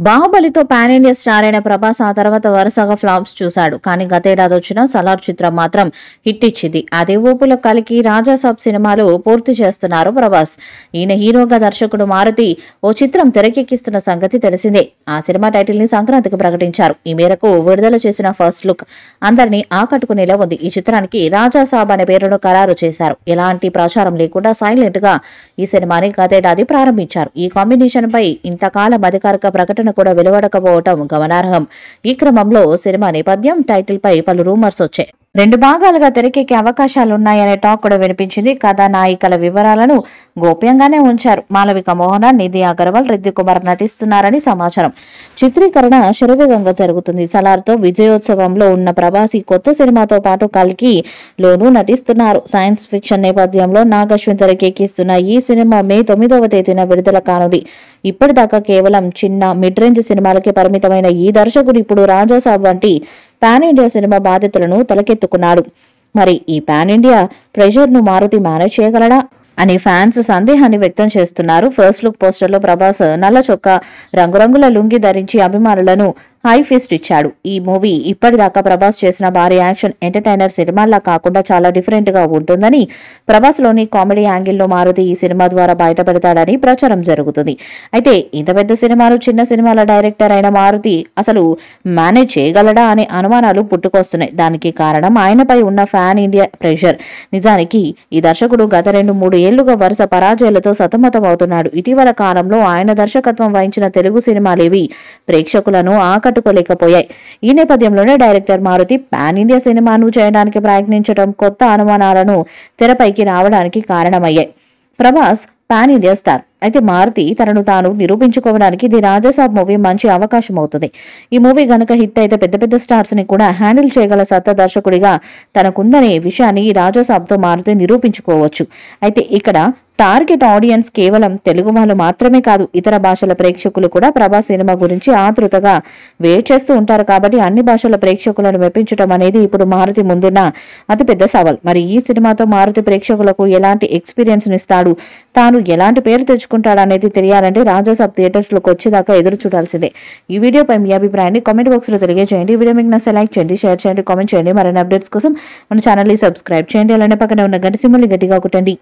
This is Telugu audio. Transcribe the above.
బాహుబలితో పాన్ ఇండియా స్టార్ అయిన ప్రభాస్ ఆ తర్వాత వరుసగా ఫ్లాప్స్ చూశాడు. కానీ గతేడాది వచ్చిన సలార్ చిత్రం మాత్రం హిట్ ఇచ్చింది. అదే ఊపులో కలికి రాజాసాబ్ సినిమాలు పూర్తి చేస్తున్నారు ప్రభాస్. ఈయన హీరోగా దర్శకుడు మారుతి ఓ చిత్రం తెరకెక్కిస్తున్న సంగతి తెలిసిందే. ఆ సినిమా టైటిల్ ని సంక్రాంతికి ప్రకటించారు. ఈ మేరకు విడుదల చేసిన ఫస్ట్ లుక్ అందరినీ ఆకట్టుకునేలా ఉంది. ఈ చిత్రానికి రాజాసాబ్ అనే పేరును ఖరారు చేశారు. ఎలాంటి ప్రచారం లేకుండా సైలెంట్ గా ఈ సినిమాని గతేడాది ప్రారంభించారు. ఈ కాంబినేషన్ పై ఇంతకాలం అధికారిక ప్రకటన కూడా వెలువడకపోవటం గమనార్హం. ఈ క్రమంలో సినిమా నేపథ్యం, టైటిల్ పై పలు రూమర్స్ వచ్చాయి. 2 భాగాలుగా తెరకెక్కే అవకాశాలున్నాయనే టాక్ కూడా వినిపించింది. కథానాయికల వివరాలను గోప్యంగానే ఉంచారు. మాలవిక మోహన, నిధి అగర్వాల్, రిద్ది కుమార్ నటిస్తున్నారని సమాచారం. చిత్రీకరణ శరవేగంగా జరుగుతుంది. సలార్తో విజయోత్సవంలో ఉన్న ప్రభాస్ ఈ కొత్త సినిమాతో పాటు కల్కి లోనూ నటిస్తున్నారు. సైన్స్ ఫిక్షన్ నేపథ్యంలో నాగశ్విన్ తెరకెక్కిస్తున్న ఈ సినిమా మే 9వ తేదీన విడుదల కానుంది. ఇప్పటిదాకా కేవలం చిన్న మిడ్ రేంజ్ సినిమాలకే పరిమితమైన ఈ దర్శకుడు ఇప్పుడు రాజాసాబ్ వంటి పాన్ ఇండియా సినిమా బాధ్యతలను తలకెత్తుకున్నాడు. మరి ఈ పాన్ ఇండియా ప్రెషర్ ను మారుతి మేనేజ్ చేయగలడా అని ఫ్యాన్స్ సందేహాన్ని వ్యక్తం చేస్తున్నారు. ఫస్ట్ లుక్ పోస్టర్ లో ప్రభాస్ నల్ల చొక్కా, రంగురంగుల లుంగి ధరించి అభిమానులను హై ఫిస్ట్ ఇచ్చాడు. ఈ మూవీ ఇప్పటిదాకా ప్రభాస్ చేసిన భారీ యాక్షన్ ఎంటర్టైనర్ సినిమాల్లా కాకుండా చాలా డిఫరెంట్ గా ఉంటుందని, ప్రభాస్ లోని కామెడీ యాంగిల్లో మారుతి ఈ సినిమా ద్వారా బయటపడతాడని ప్రచారం జరుగుతుంది. అయితే ఇంత పెద్ద సినిమాలు, చిన్న సినిమాల డైరెక్టర్ అయిన మారుతి అసలు మేనేజ్ చేయగలడా అనే అనుమానాలు పుట్టుకొస్తున్నాయి. దానికి కారణం ఆయనపై ఉన్న ఫ్యాన్ ఇండియా ప్రెషర్. నిజానికి ఈ దర్శకుడు గత 2-3 ఏళ్లుగా వరుస పరాజయాలతో సతమతం అవుతున్నాడు. ఇటీవల కాలంలో ఆయన దర్శకత్వం వహించిన తెలుగు సినిమాలేవి ప్రేక్షకులను ఆకట్టుకోలేకపోయాయి. ఈ నేపథ్యంలోనే డైరెక్టర్ మారుతి పాన్ ఇండియా సినిమాను చేయడానికి ప్రయత్నించడం కొత్త అనుమానాలను తెరపైకి రావడానికి కారణమయ్యాయి. ప్రభాస్ పాన్ ఇండియా స్టార్ అయితే మారుతి తనను తాను నిరూపించుకోవడానికి ఇది రాజాసాబ్ మూవీ మంచి అవకాశం అవుతుంది. ఈ మూవీ గనక హిట్ అయితే పెద్ద పెద్ద స్టార్స్ ని కూడా హ్యాండిల్ చేయగల సత్తా దర్శకుడిగా తనకుందనే విషయాన్ని రాజాసాబ్ తో మారుతి నిరూపించుకోవచ్చు. అయితే ఇక్కడ టార్గెట్ ఆడియన్స్ కేవలం తెలుగు వాళ్ళు మాత్రమే కాదు, ఇతర భాషల ప్రేక్షకులు కూడా ప్రభాస్ సినిమా గురించి ఆతృతగా వెయిట్ చేస్తూ ఉంటారు. కాబట్టి అన్ని భాషల ప్రేక్షకులను మెప్పించడం అనేది ఇప్పుడు మారుతి ముందున్న అతిపెద్ద సవాల్. మరి ఈ సినిమాతో మారుతి ప్రేక్షకులకు ఎలాంటి ఎక్స్పీరియన్స్ ఇస్తాడు, తాను ఎలాంటి పేరు తెచ్చుకుంటాడనేది తెలియాలంటే రాజాసాబ్ థియేటర్స్ లోకి వచ్చేదాకా ఎదురు చూడాల్సిందే. ఈ వీడియోపై మీ అభిప్రాయాన్ని కామెంట్ బాక్స్ లో తెలియజేయండి. ఈ వీడియో మీకు నచ్చితే లైక్ చేయండి, షేర్ చేయండి, కామెంట్ చేయండి. మరిన్ని అప్డేట్స్ కోసం మన ఛానల్ ని సబ్స్క్రైబ్ చేయండి. అలానే పక్కన ఉన్న గంట సింబల్ ని గట్టిగా కొట్టండి.